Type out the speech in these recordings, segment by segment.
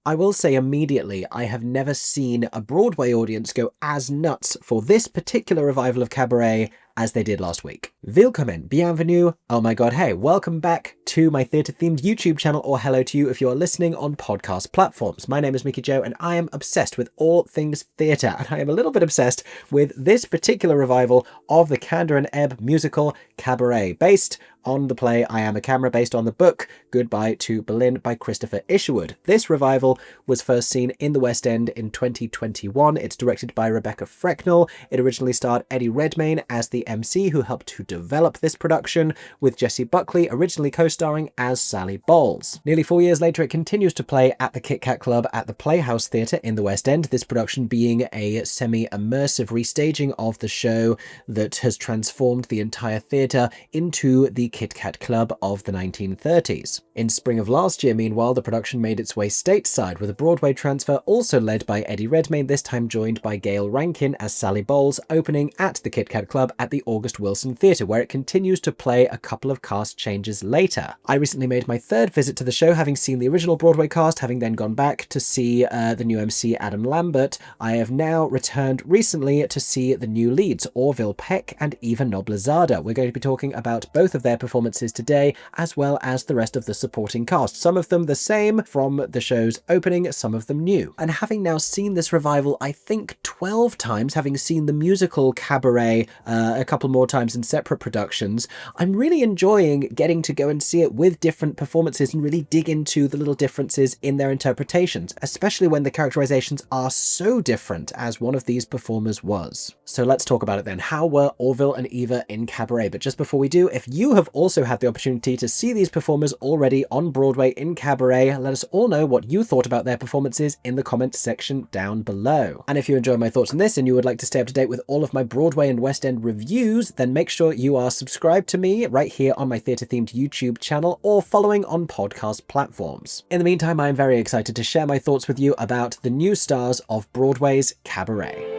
I will say immediately, I have never seen a Broadway audience go as nuts for this particular revival of Cabaret as they did last week. Willkommen, bienvenue, oh my god, hey, welcome back to my theatre-themed YouTube channel, or hello to you if you are listening on podcast platforms. My name is MickeyJo, and I am obsessed with all things theatre, and I am a little bit obsessed with this particular revival of the Kander and Ebb musical Cabaret, based on the play I Am a Camera, based on the book Goodbye to Berlin by Christopher Isherwood. This revival was first seen in the West End in 2021. It's directed by Rebecca Frecknell. It originally starred Eddie Redmayne as the MC, who helped to develop this production, with Jessie Buckley originally co-starring as Sally Bowles. Nearly 4 years later, it continues to play at the Kit Kat Club at the Playhouse Theatre in the West End, this production being a semi-immersive restaging of the show that has transformed the entire theatre into the Kit Kat Club of the 1930s. In spring of last year, meanwhile, the production made its way stateside, with a Broadway transfer also led by Eddie Redmayne, this time joined by Gail Rankin as Sally Bowles, opening at the Kit Kat Club at the August Wilson Theatre, where it continues to play a couple of cast changes later. I recently made my third visit to the show, having seen the original Broadway cast, having then gone back to see the new MC Adam Lambert. I have now returned recently to see the new leads, Orville, Peck and Eva Noblezada. We're going to be talking about both of their performances today, as well as the rest of the supporting cast. Some of them the same from the show's opening, some of them new. And having now seen this revival, I think 12 times, having seen the musical Cabaret a couple more times in separate productions, I'm really enjoying getting to go and see it with different performances and really dig into the little differences in their interpretations, especially when the characterizations are so different as one of these performers was. So let's talk about it then. How were Orville and Eva in Cabaret? But just before we do, if you have also had the opportunity to see these performers already on Broadway in Cabaret, let us all know what you thought about their performances in the comments section down below. And if you enjoy my thoughts on this and you would like to stay up to date with all of my Broadway and West End reviews, then make sure you are subscribed to me right here on my theatre-themed YouTube channel, or following on podcast platforms. In the meantime, I am very excited to share my thoughts with you about the new stars of Broadway's Cabaret.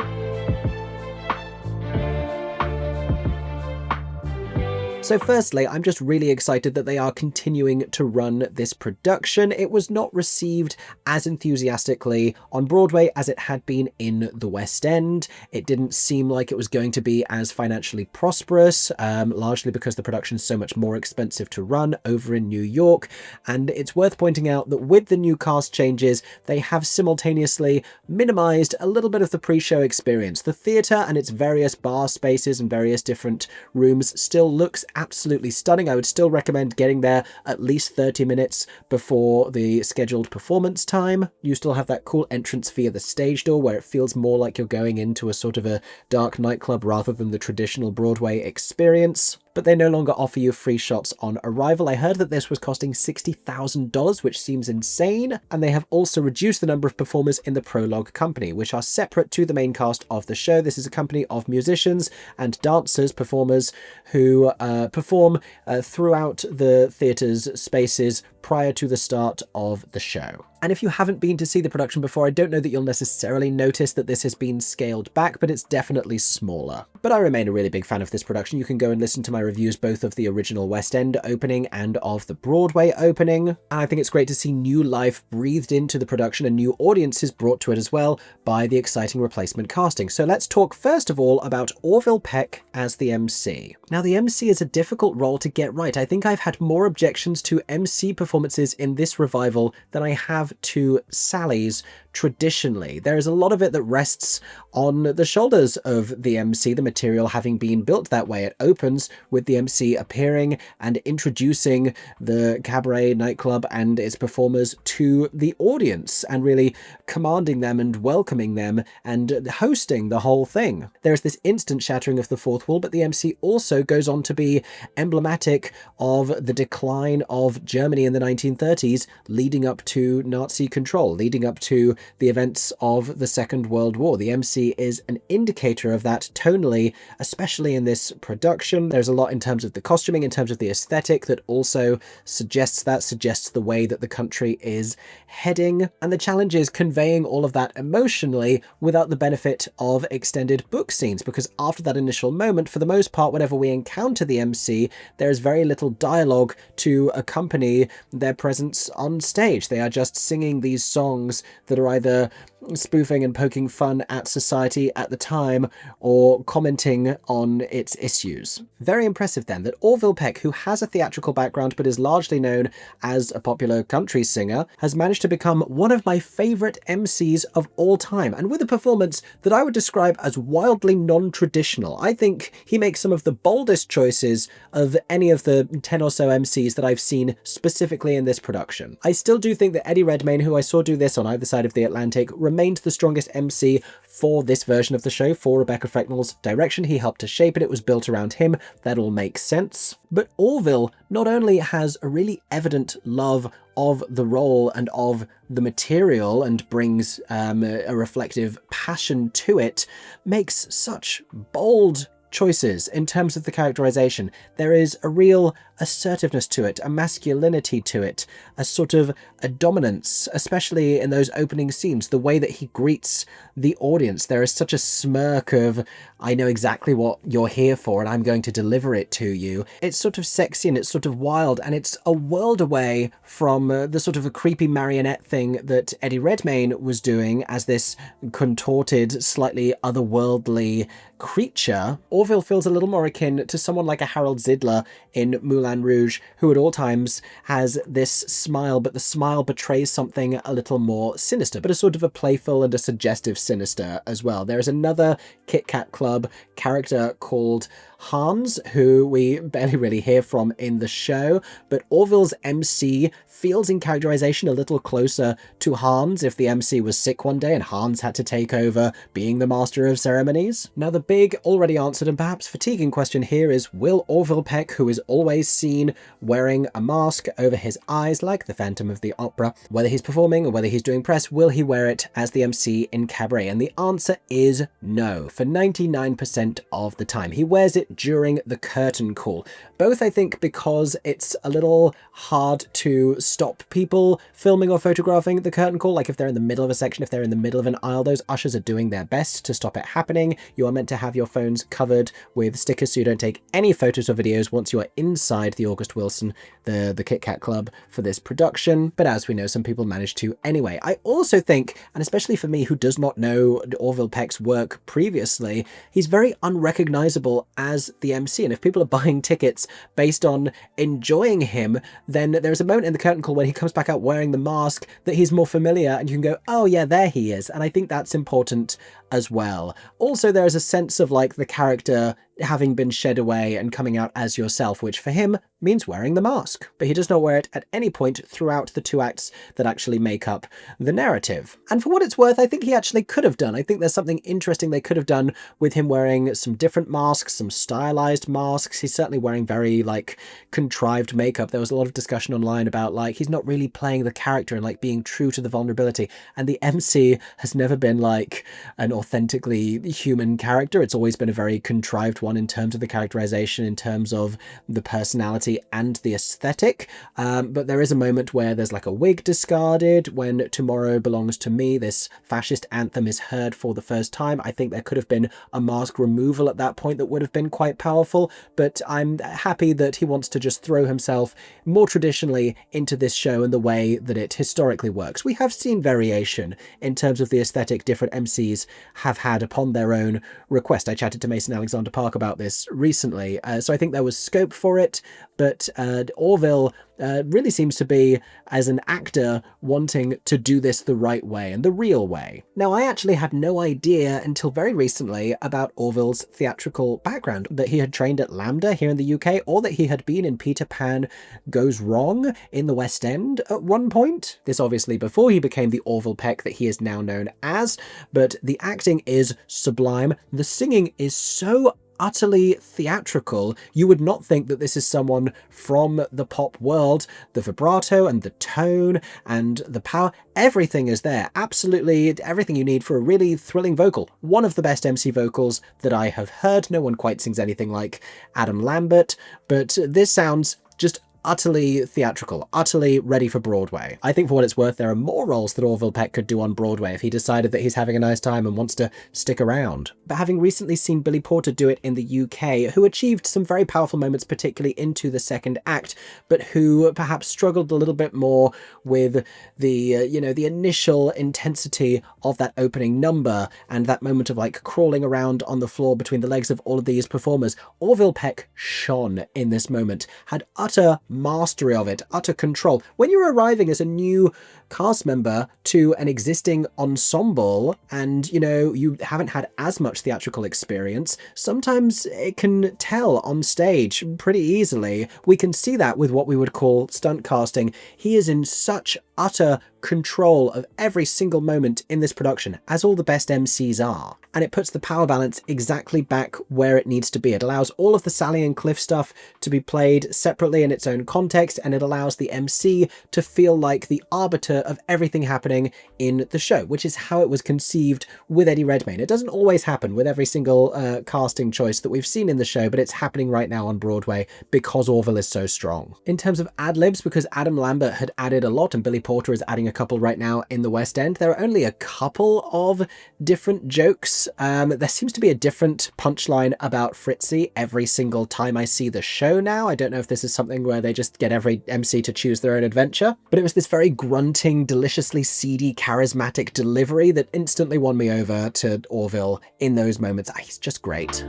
So firstly, I'm just really excited that they are continuing to run this production. It was not received as enthusiastically on Broadway as it had been in the West End. It didn't seem like it was going to be as financially prosperous, largely because the production is so much more expensive to run over in New York. And it's worth pointing out that with the new cast changes, they have simultaneously minimized a little bit of the pre-show experience. The theatre and its various bar spaces and various different rooms still looks absolutely stunning. I would still recommend getting there at least 30 minutes before the scheduled performance time. You still have that cool entrance via the stage door, where it feels more like you're going into a sort of a dark nightclub rather than the traditional Broadway experience. But they no longer offer you free shots on arrival. I heard that this was costing $60,000, which seems insane, and they have also reduced the number of performers in the Prologue Company, which are separate to the main cast of the show. This is a company of musicians and dancers, performers, who perform throughout the theatre's spaces prior to the start of the show. And if you haven't been to see the production before, I don't know that you'll necessarily notice that this has been scaled back, but it's definitely smaller. But I remain a really big fan of this production. You can go and listen to my reviews both of the original West End opening and of the Broadway opening. And I think it's great to see new life breathed into the production and new audiences brought to it as well by the exciting replacement casting. So let's talk first of all about Orville Peck as the MC. Now, the MC is a difficult role to get right. I think I've had more objections to MC performances in this revival than I have to Sally's traditionally. There is a lot of it that rests on the shoulders of the MC, the material having been built that way. It opens with the MC appearing and introducing the Cabaret nightclub and its performers to the audience, and really commanding them and welcoming them and hosting the whole thing. There is this instant shattering of the fourth wall, but the MC also goes on to be emblematic of the decline of Germany in the 1930s, leading up to Nazi control, leading up to the events of the Second World War. The MC is an indicator of that tonally, especially in this production. There's a lot in terms of the costuming, in terms of the aesthetic, that also suggests the way that the country is heading. And the challenge is conveying all of that emotionally without the benefit of extended book scenes, because after that initial moment, for the most part, whenever we encounter the MC, there is very little dialogue to accompany their presence on stage. They are just singing these songs that are either spoofing and poking fun at society at the time or commenting on its issues. Very impressive then that Orville Peck, who has a theatrical background but is largely known as a popular country singer, has managed to become one of my favourite MCs of all time, and with a performance that I would describe as wildly non-traditional. I think he makes some of the boldest choices of any of the 10 or so MCs that I've seen specifically in this production. I still do think that Eddie Redmayne, who I saw do this on either side of the Atlantic, remained the strongest MC for this version of the show, for Rebecca Flecknell's direction. He helped to shape it, it was built around him, that all makes sense. But Orville not only has a really evident love of the role and of the material and brings a reflective passion to it, makes such bold choices in terms of the characterization. There is a real assertiveness to it, a masculinity to it, a sort of a dominance, especially in those opening scenes, the way that he greets the audience. There is such a smirk of, I know exactly what you're here for and I'm going to deliver it to you. It's sort of sexy and it's sort of wild, and it's a world away from the sort of a creepy marionette thing that Eddie Redmayne was doing as this contorted, slightly otherworldly creature. Orville feels a little more akin to someone like a Harold Zidler in Moulin Rouge, who at all times has this smile, but the smile betrays something a little more sinister, but a sort of a playful and a suggestive sinister as well. There is another Kit Kat Club character called Hans, who we barely really hear from in the show, but Orville's MC feels in characterization a little closer to Hans if the MC was sick one day and Hans had to take over being the master of ceremonies. Now the big, already answered and perhaps fatiguing question here is, will Orville Peck, who is always seen wearing a mask over his eyes like the Phantom of the Opera, whether he's performing or whether he's doing press, will he wear it as the MC in Cabaret? And the answer is no, for 99% of the time. He wears it during the curtain call, both I think because it's a little hard to stop people filming or photographing the curtain call. Like if they're in the middle of a section, if they're in the middle of an aisle, those ushers are doing their best to stop it happening. You are meant to have your phones covered with stickers so you don't take any photos or videos once you are inside the August Wilson, the Kit Kat Club for this production. But as we know, some people manage to anyway. I also think, and especially for me who does not know Orville Peck's work previously, he's very unrecognizable as the MC. And if people are buying tickets based on enjoying him, then there's a moment in the curtain call when he comes back out wearing the mask that he's more familiar and you can go, oh yeah, there he is. And I think that's important as well. Also, there is a sense of like the character having been shed away and coming out as yourself, which for him means wearing the mask. But he does not wear it at any point throughout the two acts that actually make up the narrative. And for what it's worth, I think he actually could have done. I think there's something interesting they could have done with him wearing some different masks, some stylized masks. He's certainly wearing very like contrived makeup. There was a lot of discussion online about like he's not really playing the character and like being true to the vulnerability. And the MC has never been like an authentically human character. It's always been a very contrived one in terms of the characterization, in terms of the personality and the aesthetic. But there is a moment where there's like a wig discarded when Tomorrow Belongs to Me, this fascist anthem, is heard for the first time. I think there could have been a mask removal at that point that would have been quite powerful, but I'm happy that he wants to just throw himself more traditionally into this show and the way that it historically works. We have seen variation in terms of the aesthetic different MCs have had upon their own request. I chatted to Mason Alexander Park about this recently, so I think there was scope for it, but Orville really seems to be, as an actor, wanting to do this the right way and the real way. Now, I actually had no idea until very recently about Orville's theatrical background, that he had trained at Lambda here in the UK, or that he had been in Peter Pan Goes Wrong in the West End at one point. This obviously before he became the Orville Peck that he is now known as, but the acting is sublime. The singing is so utterly theatrical, you would not think that this is someone from the pop world. The vibrato and the tone and the power, everything is there. Absolutely everything you need for a really thrilling vocal. One of the best MC vocals that I have heard. No one quite sings anything like Adam Lambert, but this sounds just utterly theatrical, utterly ready for Broadway. I think for what it's worth, there are more roles that Orville Peck could do on Broadway if he decided that he's having a nice time and wants to stick around. But having recently seen Billy Porter do it in the UK, who achieved some very powerful moments, particularly into the second act, but who perhaps struggled a little bit more with the, the initial intensity of that opening number and that moment of like crawling around on the floor between the legs of all of these performers, Orville Peck shone in this moment, had utter mastery of it, utter control. When you're arriving as a new cast member to an existing ensemble and, you haven't had as much theatrical experience, sometimes it can tell on stage pretty easily. We can see that with what we would call stunt casting. He is in such utter control of every single moment in this production, as all the best MCs are. And it puts the power balance exactly back where it needs to be. It allows all of the Sally and Cliff stuff to be played separately in its own context, and it allows the MC to feel like the arbiter of everything happening in the show, which is how it was conceived with Eddie Redmayne. It doesn't always happen with every single casting choice that we've seen in the show, but it's happening right now on Broadway because Orville is so strong. In terms of ad-libs, because Adam Lambert had added a lot and Billy Porter is adding a couple right now in the West End, there are only a couple of different jokes. There seems to be a different punchline about Fritzy every single time I see the show now. I don't know if this is something where they just get every MC to choose their own adventure, but it was this very grunting, deliciously seedy, charismatic delivery that instantly won me over to Orville in those moments. He's just great.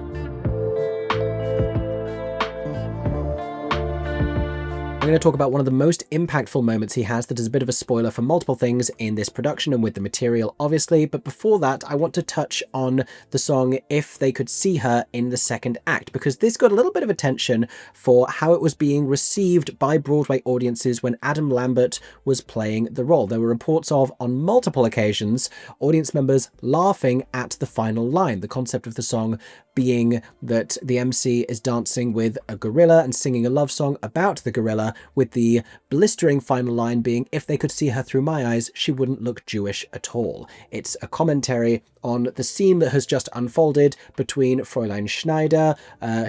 I'm going to talk about one of the most impactful moments he has that is a bit of a spoiler for multiple things in this production and with the material, obviously. But before that, I want to touch on the song If They Could See Her in the second act, because this got a little bit of attention for how it was being received by Broadway audiences when Adam Lambert was playing the role. There were reports of, on multiple occasions, audience members laughing at the final line, the concept of the song being that the MC is dancing with a gorilla and singing a love song about the gorilla, with the blistering final line being, if they could see her through my eyes, she wouldn't look Jewish at all. It's a commentary on the scene that has just unfolded between Fräulein Schneider,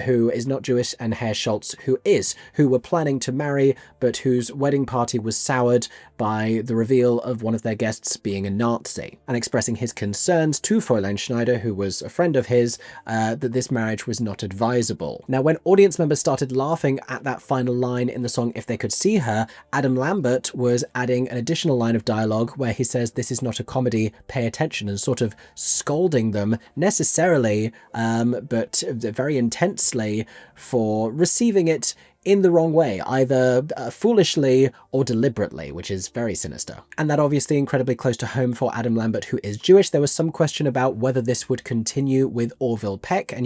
who is not Jewish, and Herr Schultz, who is, who were planning to marry, but whose wedding party was soured by the reveal of one of their guests being a Nazi, and expressing his concerns to Fräulein Schneider, who was a friend of his, that this marriage was not advisable. Now, when audience members started laughing at that final line in the song If They Could See Her, Adam Lambert was adding an additional line of dialogue where he says, "This is not a comedy, pay attention," and sort of scolding them necessarily, but very intensely, for receiving it in the wrong way, either foolishly or deliberately, which is very sinister. And that obviously incredibly close to home for Adam Lambert, who is Jewish. There was some question about whether this would continue with Orville Peck, and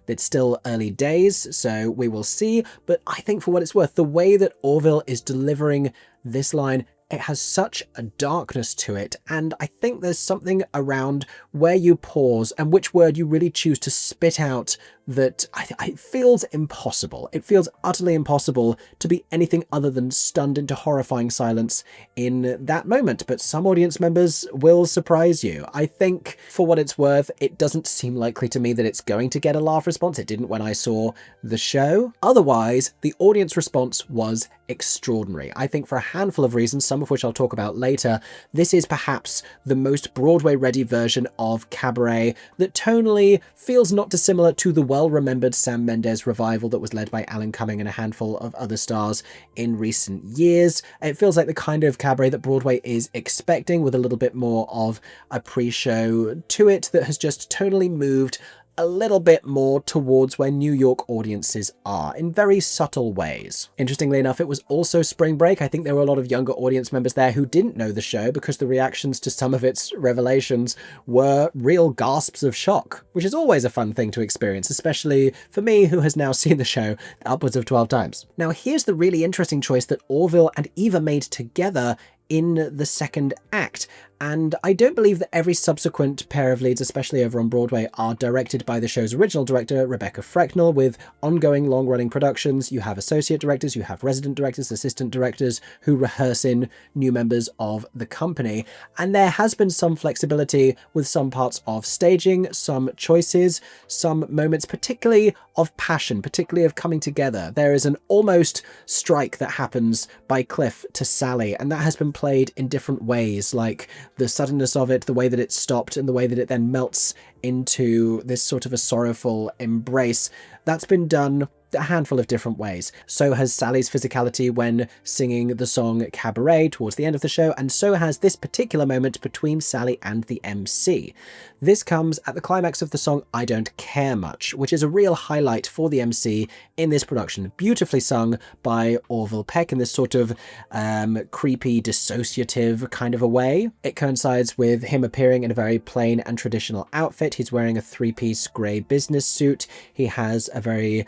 it's still early days, so we will see. But I think for what it's worth, the way that Orville is delivering this line, it has such a darkness to it, and I think there's something around where you pause and which word you really choose to spit out that it feels impossible. It feels utterly impossible to be anything other than stunned into horrifying silence in that moment, but some audience members will surprise you. I think, for what it's worth, it doesn't seem likely to me that it's going to get a laugh response. It didn't when I saw the show. Otherwise, the audience response was extraordinary. I think for a handful of reasons, some of which I'll talk about later, this is perhaps the most Broadway-ready version of Cabaret that tonally feels not dissimilar to the well-remembered Sam Mendes revival that was led by Alan Cumming and a handful of other stars in recent years. It feels like the kind of Cabaret that Broadway is expecting, with a little bit more of a pre-show to it that has just tonally moved a little bit more towards where New York audiences are, in very subtle ways. Interestingly enough, it was also spring break. I think there were a lot of younger audience members there who didn't know the show because the reactions to some of its revelations were real gasps of shock, which is always a fun thing to experience, especially for me, who has now seen the show upwards of 12 times. Now, here's the really interesting choice that Orville and Eva made together in the second act. And I don't believe that every subsequent pair of leads, especially over on Broadway, are directed by the show's original director, Rebecca Frecknell. With ongoing long-running productions, you have associate directors, you have resident directors, assistant directors who rehearse in new members of the company. And there has been some flexibility with some parts of staging, some choices, some moments, particularly of passion, particularly of coming together. There is an almost strike that happens by Cliff to Sally, and that has been played in different ways, like the suddenness of it, the way that it stopped, and the way that it then melts into this sort of a sorrowful embrace. That's been done a handful of different ways. So has Sally's physicality when singing the song Cabaret towards the end of the show, and so has this particular moment between Sally and the MC. This comes at the climax of the song I Don't Care Much, which is a real highlight for the MC in this production, beautifully sung by Orville Peck in this sort of creepy, dissociative kind of a way. It coincides with him appearing in a very plain and traditional outfit. He's wearing a three-piece grey business suit. He has a very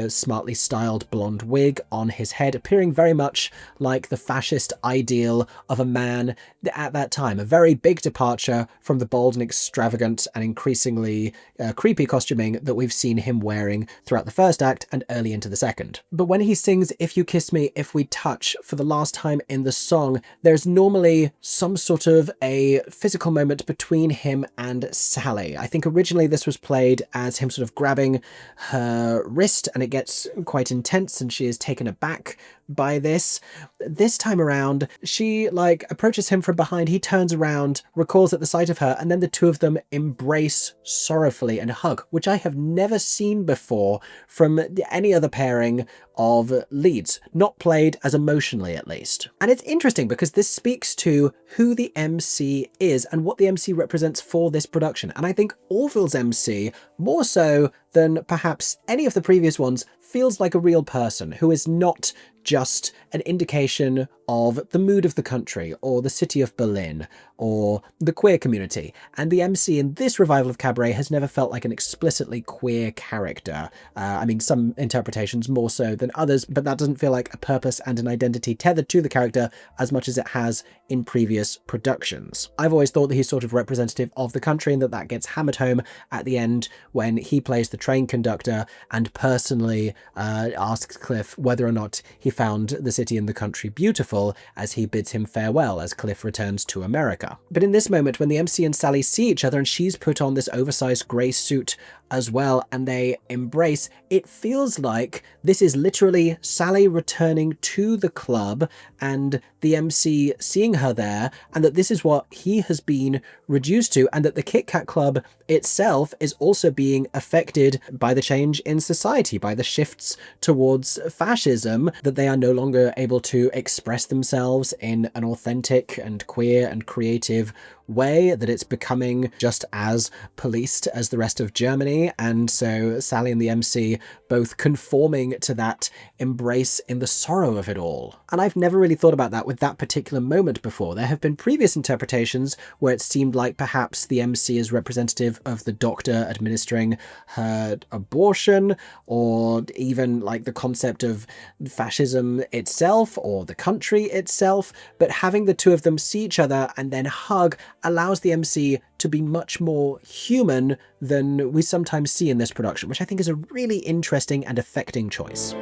smartly styled blonde wig on his head, appearing very much like the fascist ideal of a man at that time. A very big departure from the bold and extravagant and increasingly creepy costuming that we've seen him wearing throughout the first act and early into the second. But when he sings If You Kiss Me, If We Touch for the last time in the song, there's normally some sort of a physical moment between him and Sally. I think originally this was played as him sort of grabbing her wrist, and it gets quite intense and she is taken aback by this. This time around, she approaches him from behind, he turns around, recoils at the sight of her, and then the two of them embrace sorrowfully and hug, which I have never seen before from any other pairing of leads, not played as emotionally at least. And it's interesting because this speaks to who the MC is and what the MC represents for this production. And I think Orville's MC, more so than perhaps any of the previous ones, feels like a real person who is not just an indication of the mood of the country or the city of Berlin or the queer community. And the MC in this revival of Cabaret has never felt like an explicitly queer character. I mean, some interpretations more so than others, but that doesn't feel like a purpose and an identity tethered to the character as much as it has in previous productions. I've always thought that he's sort of representative of the country, and that gets hammered home at the end when he plays the train conductor and personally asks Cliff whether or not he found the city and the country beautiful as he bids him farewell as Cliff returns to America. But in this moment, when the MC and Sally see each other and she's put on this oversized grey suit as well and they embrace, it feels like this is literally Sally returning to the club and the MC seeing her there, and that this is what he has been reduced to, and that the Kit Kat Club itself is also being affected by the change in society, by the shifts towards fascism, that they are no longer able to express themselves in an authentic and queer and creative way, that it's becoming just as policed as the rest of Germany. And so Sally and the MC both conforming to that embrace in the sorrow of it all. And I've never really thought about that with that particular moment before. There have been previous interpretations where it seemed like perhaps the MC is representative of the doctor administering her abortion, or even like the concept of fascism itself or the country itself. But having the two of them see each other and then hug allows the MC to be much more human than we sometimes see in this production, which I think is a really interesting and affecting choice.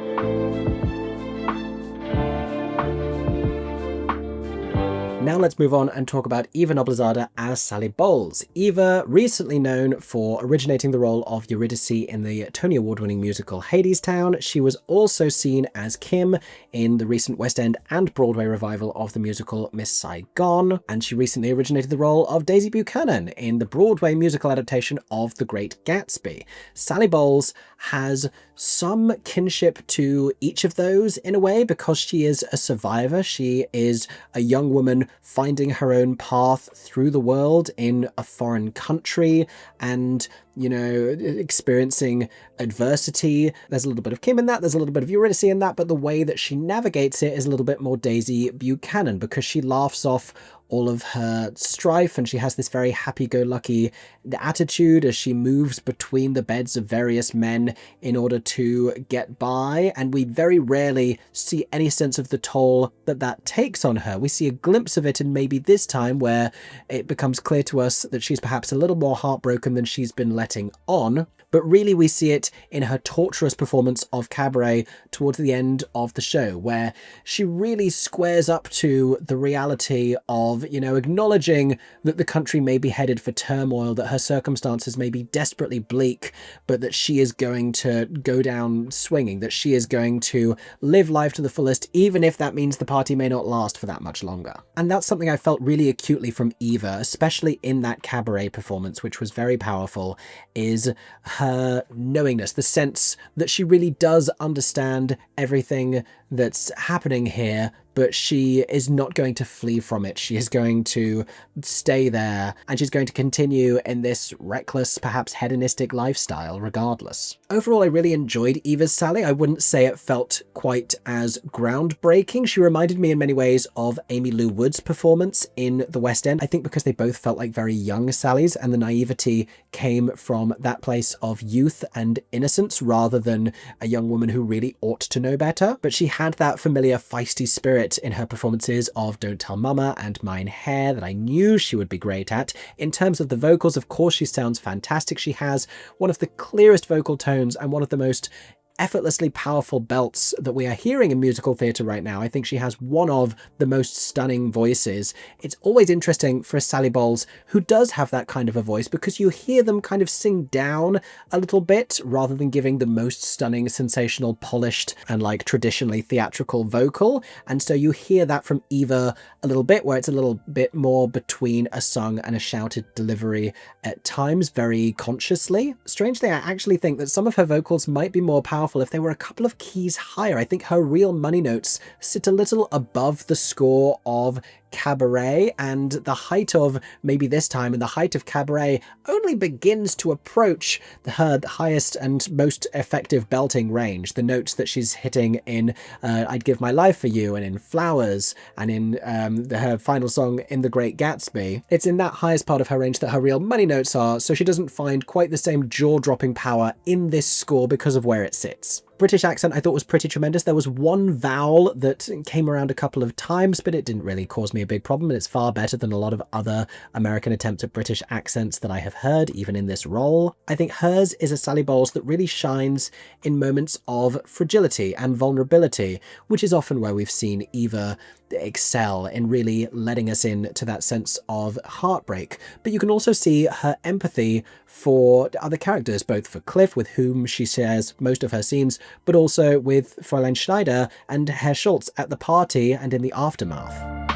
Now let's move on and talk about Eva Noblezada as Sally Bowles. Eva, recently known for originating the role of Eurydice in the Tony Award-winning musical Hadestown. She was also seen as Kim in the recent West End and Broadway revival of the musical Miss Saigon, and she recently originated the role of Daisy Buchanan in the Broadway musical adaptation of The Great Gatsby. Sally Bowles has some kinship to each of those in a way because she is a survivor. She is a young woman finding her own path through the world in a foreign country and, you know, experiencing adversity. There's a little bit of Kim in that, there's a little bit of Eurydice in that, but the way that she navigates it is a little bit more Daisy Buchanan because she laughs off all of her strife, and she has this very happy-go-lucky attitude as she moves between the beds of various men in order to get by, and we very rarely see any sense of the toll that that takes on her. We see a glimpse of it in maybe this time, where it becomes clear to us that she's perhaps a little more heartbroken than she's been letting on, but really we see it in her torturous performance of Cabaret towards the end of the show, where she really squares up to the reality of, you know, acknowledging that the country may be headed for turmoil, that her circumstances may be desperately bleak, but that she is going to go down swinging, that she is going to live life to the fullest, even if that means the party may not last for that much longer. And that's something I felt really acutely from Eva, especially in that Cabaret performance, which was very powerful, is her knowingness, the sense that she really does understand everything that's happening here, but she is not going to flee from it. She is going to stay there, and she's going to continue in this reckless, perhaps hedonistic lifestyle regardless. Overall, I really enjoyed Eva's Sally. I wouldn't say it felt quite as groundbreaking. She reminded me in many ways of Amy Lou Wood's performance in the West End. I think because they both felt like very young Sallys, and the naivety came from that place of youth and innocence rather than a young woman who really ought to know better. But she had that familiar feisty spirit in her performances of Don't Tell Mama and Mine Hair that I knew she would be great at. In terms of the vocals, of course, she sounds fantastic. She has one of the clearest vocal tones and one of the most effortlessly powerful belts that we are hearing in musical theatre right now. I think she has one of the most stunning voices. It's always interesting for a Sally Bowles who does have that kind of a voice, because you hear them kind of sing down a little bit rather than giving the most stunning, sensational, polished and like traditionally theatrical vocal. And so you hear that from Eva a little bit, where it's a little bit more between a sung and a shouted delivery at times, very consciously. Strangely, I actually think that some of her vocals might be more powerful if they were a couple of keys higher. I think her real money notes sit a little above the score of Cabaret, and the height of maybe this time and the height of Cabaret only begins to approach her highest and most effective belting range. The notes that she's hitting in I'd Give My Life for You and in Flowers and in her final song In the Great Gatsby, it's in that highest part of her range that her real money notes are, so she doesn't find quite the same jaw-dropping power in this score because of where it sits. British accent I thought was pretty tremendous. There was one vowel that came around a couple of times, but it didn't really cause me a big problem, and it's far better than a lot of other American attempts at British accents that I have heard, even in this role. I think hers is a Sally Bowles that really shines in moments of fragility and vulnerability, which is often where we've seen Eva excel in really letting us in to that sense of heartbreak. But you can also see her empathy for other characters, both for Cliff, with whom she shares most of her scenes, but also with Fräulein Schneider and Herr Schultz at the party and in the aftermath.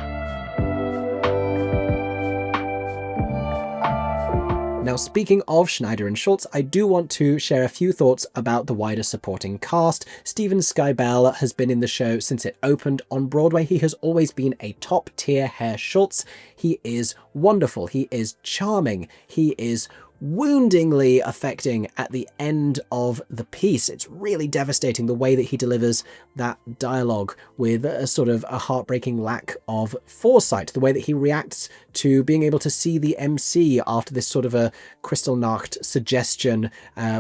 Now, speaking of Schneider and Schultz, I do want to share a few thoughts about the wider supporting cast. Steven Skybell has been in the show since it opened on Broadway. He has always been a top-tier Herr Schultz. He is wonderful. He is charming. He is woundingly affecting at the end of the piece. It's really devastating the way that he delivers that dialogue with a sort of a heartbreaking lack of foresight, the way that he reacts to being able to see the MC after this sort of a Kristallnacht suggestion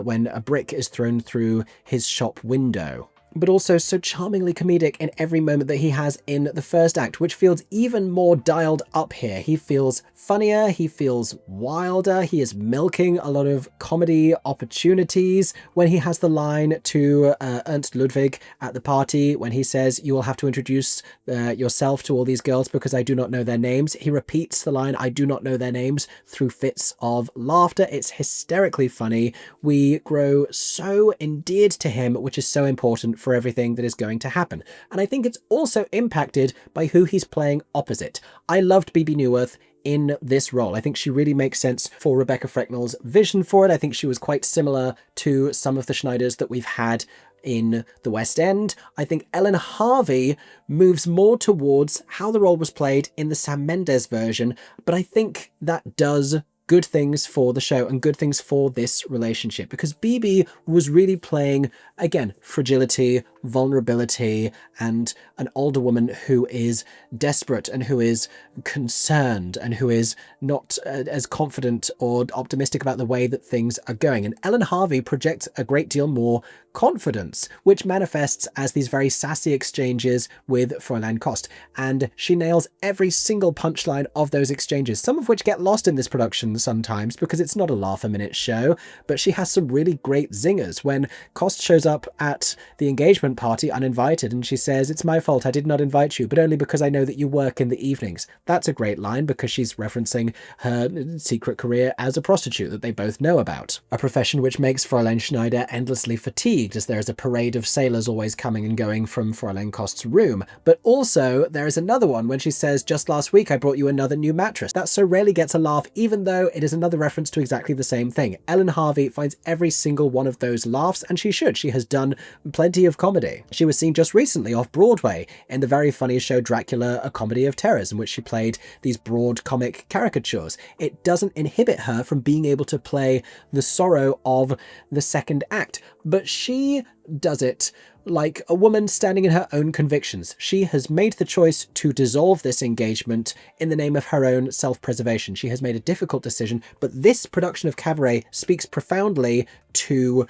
when a brick is thrown through his shop window. But also so charmingly comedic in every moment that he has in the first act, which feels even more dialed up here. He feels funnier, he feels wilder, he is milking a lot of comedy opportunities. When he has the line to Ernst Ludwig at the party, when he says, "You will have to introduce yourself to all these girls because I do not know their names," he repeats the line, "I do not know their names," through fits of laughter. It's hysterically funny. We grow so endeared to him, which is so important for everything that is going to happen. And I think it's also impacted by who he's playing opposite. I loved Bebe Neuwirth in this role. I think she really makes sense for Rebecca Frecknell's vision for it. I think she was quite similar to some of the Schneiders that we've had in the West End. I think Ellen Harvey moves more towards how the role was played in the Sam Mendes version, but I think that does good things for the show and good things for this relationship, because Bebe was really playing, again, fragility, vulnerability and an older woman who is desperate and who is concerned and who is not as confident or optimistic about the way that things are going. And Ellen Harvey projects a great deal more confidence, which manifests as these very sassy exchanges with Fräulein Kost. And she nails every single punchline of those exchanges, some of which get lost in this production sometimes because it's not a laugh-a-minute show, but she has some really great zingers when Kost shows up at the engagement party uninvited and she says, "It's my fault, I did not invite you, but only because I know that you work in the evenings." That's a great line because she's referencing her secret career as a prostitute that they both know about. A profession which makes Fräulein Schneider endlessly fatigued, as there is a parade of sailors always coming and going from Fräulein Kost's room. But also, there is another one when she says, "Just last week I brought you another new mattress." That so rarely gets a laugh, even though it is another reference to exactly the same thing. Ellen Harvey finds every single one of those laughs, and she should. She has done plenty of comedy. She was seen just recently off Broadway in the very funny show Dracula, A Comedy of Terrors, in which she played these broad comic caricatures. It doesn't inhibit her from being able to play the sorrow of the second act, but she does it like a woman standing in her own convictions. She has made the choice to dissolve this engagement in the name of her own self-preservation. She has made a difficult decision, but this production of Cabaret speaks profoundly to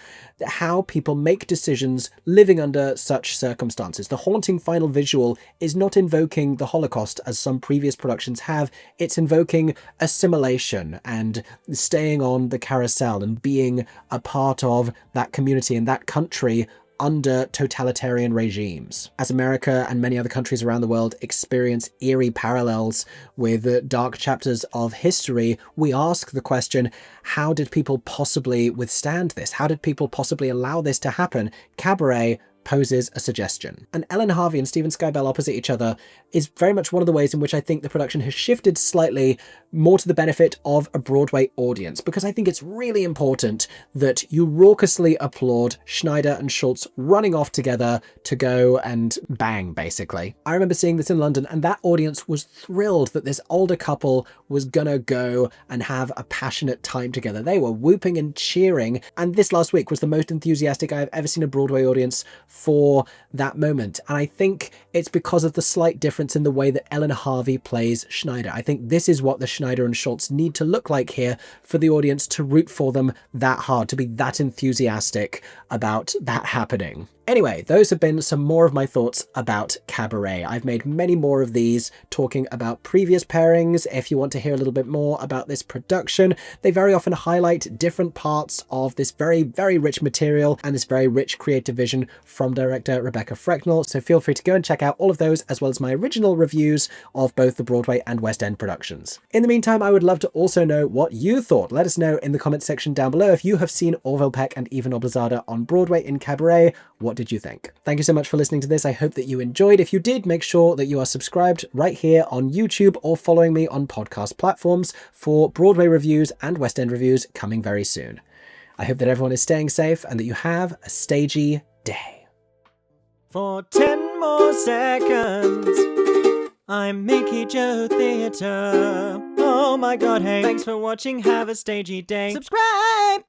how people make decisions living under such circumstances. The haunting final visual is not invoking the Holocaust as some previous productions have. It's invoking assimilation and staying on the carousel and being a part of that community and that country under totalitarian regimes. As America and many other countries around the world experience eerie parallels with dark chapters of history, we ask the question, how did people possibly withstand this? How did people possibly allow this to happen? Cabaret poses a suggestion. And Ellen Harvey and Steven Skybell opposite each other is very much one of the ways in which I think the production has shifted slightly more to the benefit of a Broadway audience, because I think it's really important that you raucously applaud Schneider and Schultz running off together to go and bang, basically. I remember seeing this in London, and that audience was thrilled that this older couple was gonna go and have a passionate time together. They were whooping and cheering, and this last week was the most enthusiastic I've ever seen a Broadway audience for that moment. And I think it's because of the slight difference in the way that Ellen Harvey plays Schneider. I think this is what the Schneider and Schultz need to look like here for the audience to root for them that hard, to be that enthusiastic about that happening. Anyway, those have been some more of my thoughts about Cabaret. I've made many more of these talking about previous pairings. If you want to hear a little bit more about this production, they very often highlight different parts of this very, very rich material and this very rich creative vision from director Rebecca Frecknell. So feel free to go and check out all of those, as well as my original reviews of both the Broadway and West End productions. In the meantime, I would love to also know what you thought. Let us know in the comments section down below if you have seen Orville, Peck and even Noblezada on Broadway in Cabaret. What did you think? Thank you so much for listening to this. I hope that you enjoyed. If you did, make sure that you are subscribed right here on YouTube or following me on podcast platforms for Broadway reviews and West End reviews coming very soon. I hope that everyone is staying safe and that you have a stagey day. For 10 more seconds, I'm MickeyJoTheatre. Oh my god, hey, thanks for watching, have a stagey day. Subscribe!